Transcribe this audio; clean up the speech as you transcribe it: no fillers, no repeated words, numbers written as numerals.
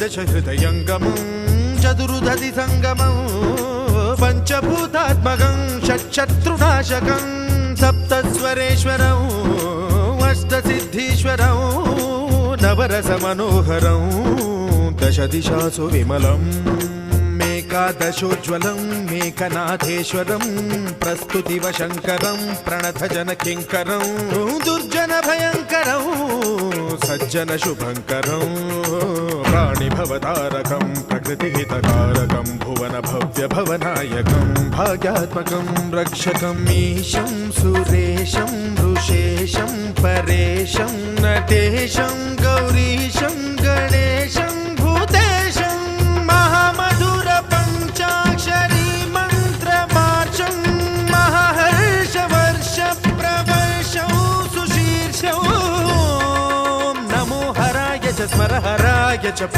దశ హృదయంగమం చతురుదధి సంగమం పంచభూతాత్మకం షట్శత్రునాశకం సప్తస్వరేశ్వరం అష్టసిద్ధీశ్వరం నవరస మనోహరం దశ దిశాసు విమలం మేకాదశోజ్వలం మేకనాథేశ్వరం ప్రస్తుతివ శంకరం ప్రణతజన కింకరం దుర్జన భయంకరం సజ్జన శుభంకరం ప్రాణిభవతారకం ప్రకృతిహితకారకం భువన భవ్య భవనాయకం భాగ్యాత్మకం రక్షకం ఈశం సురేశం ఋషేశం పరేశం నటేశం గౌరీశం గణేశం భూతేశం మహామధుర పంచాక్షరీ మంత్రమార్చం మహాహర్ష వర్ష ప్రవర్షం సుశీర్షం నమో హరాయ చ స్మర హరాయ చ